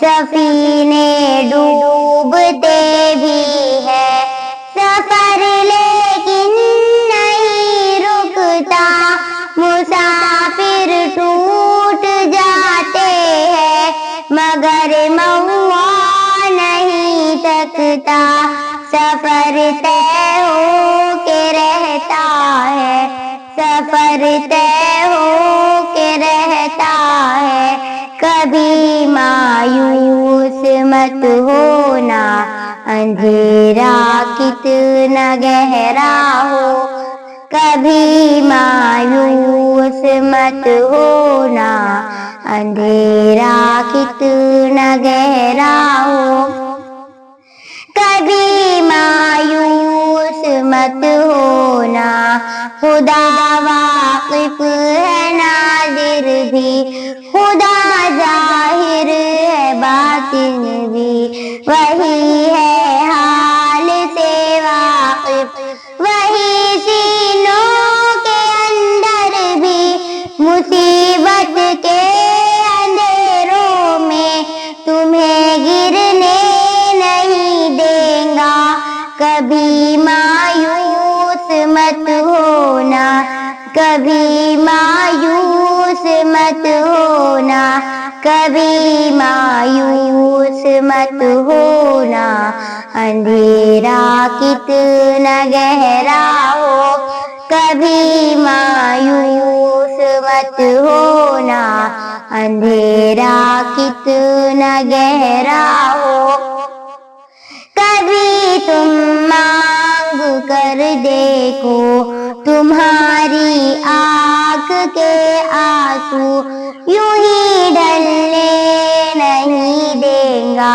سفینے ڈوبتے بھی ہے سفر لیکن نہیں رکتا، مسافر ٹوٹ جاتے ہیں مگر مہوا نہیں تھکتا، سفر طے ہو کے رہتا ہے، سفر طے ہو کے رہتا ہے، کبھی مایوس مت ہونا، اندھیرا کتنا گہرا ہو، کبھی مایوس مت ہونا، اندھیرا کتنا گہرا ہو، کبھی مایوس مت ہونا، خدا واقف ہے ناظر بھی، خدا ظاہر ہے باطن بھی، وہی ہے حال سے واقف، وہی سینوں کے اندر بھی، مصیبت کے اندھیروں میں تمہیں گرنے نہیں دیں گا، کبھی مایوس مت ہونا، کبھی مایوس مت ہونا، کبھی مایوس مت ہونا، اندھیرا کتنا گہرا ہو، کبھی مایوس مت ہونا، اندھیرا کتنا گہرا ہو، کبھی تم مانگ کر دیکھو تمہاری آنکھ کے آنسو یوں ہی ڈھلنے نہیں دیں گا،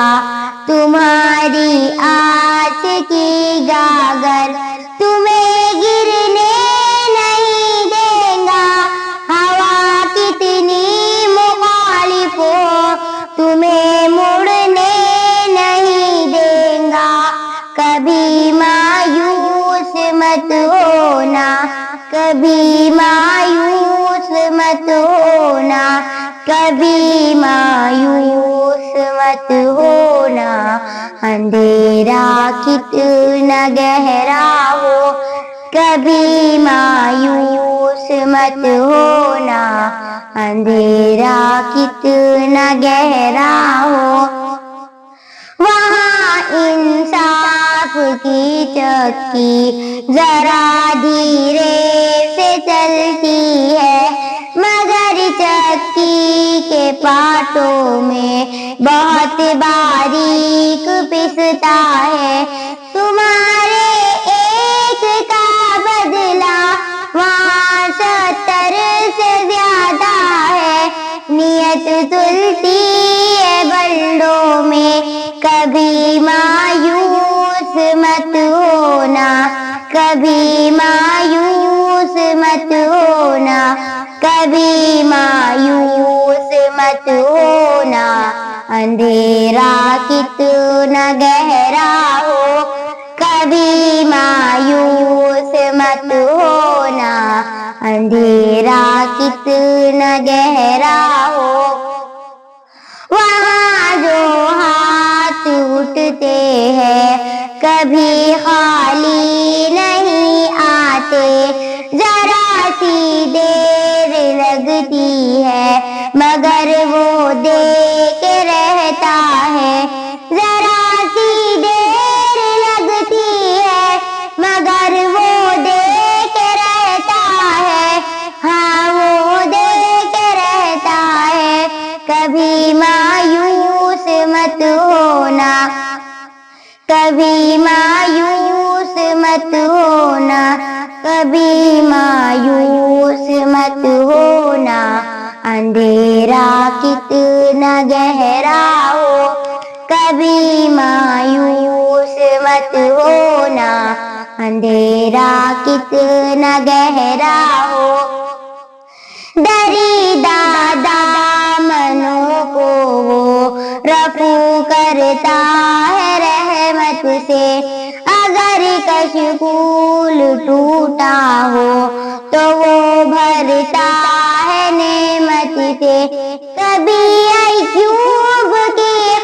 تمہاری آس کی گاگر تمہیں گرنے نہیں دیں گا، ہوا کتنی مخالف ہو تمہیں مڑنے نہیں دیں گا، کبھی مایوس مت ہونا، کبھی مایوس مت ہونا، کبھی مایوس مت ہونا، اندھیرا کتنا گہرا ہو، کبھی مایوس مت ہونا، اندھیرا کتنا گہرا ہو، وہاں انصاف کی چکی ذرا دھیرے سے چلتی ہے مگر چکی کے پارٹوں میں بہت باریک پستا ہے، تمہارے ایک کا بدلہ وہاں 70 سے زیادہ ہے، نیت تلتی ہے بلڈوں میں، کبھی مایوس مت ہونا، کبھی مایوس مت ہونا، کبھی مایوس مت ہونا، اندھیرا کتنا گہرا ہو، کبھی مایوس مت ہونا، اندھیرا کتنا گہرا ہو، وہاں جو ہاتھ اٹھتے ہیں کبھی خالی نہیں آتے، ذرا سی دیر لگتی ہے مگر وہ دے کے رہتا ہے، ذرا سی دیر لگتی ہے مگر وہ دے کے رہتا ہے، ہاں وہ دے کے رہتا ہے، کبھی مایوس مت ہونا، کبھی مایوس مت ہونا، کبھی مایوس مت ہونا، اندھیرا کتنا گہرا ہو، کبھی مایوس مت ہونا، اندھیرا کتنا گہرا ہو، دریدہ دامنوں کو وہ رفو کرتا ہے رحمت سے، اگر کشکول ٹوٹا ہو تو وہ بھرتا ہے نعمت سے، کبھی ایوب کی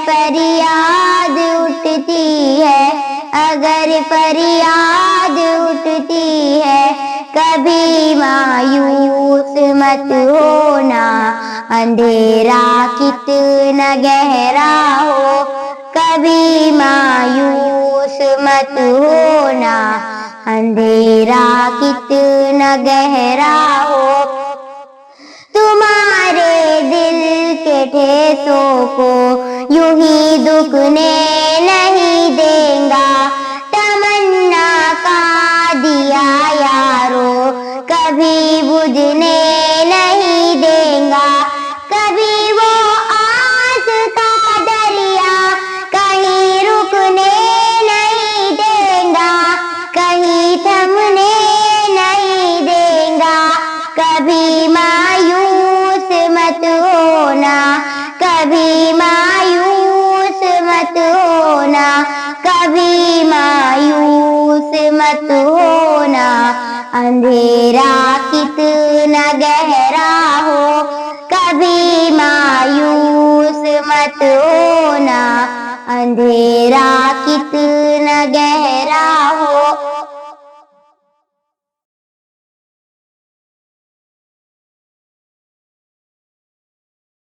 فریاد اٹھتی ہے، اگر فریاد اٹھتی ہے، کبھی مایوس مت ہونا، اندھیرا کتنا گہرا ہو، کبھی مایوس مت ہونا، اندھیرا کتنا گہرا ہو، تمہارے دل کے ٹھیسوں کو یوں ہی دکھنے نہیں دیں گا، تمنا کا دیا یارو کبھی بجھنے نہیں دیں گا، کبھی وہ آس کا دریا کہیں رکنے نہیں دیں گا، کہیں تھمنے نہیں دیں گا، کبھی مایوس مت ہونا، کبھی مایوس مت ہونا، کبھی مایوس مت ہونا، اندھیرا کتنا گہرا ہو، کبھی مایوس مت ہونا، اندھیرا کتنا گہرا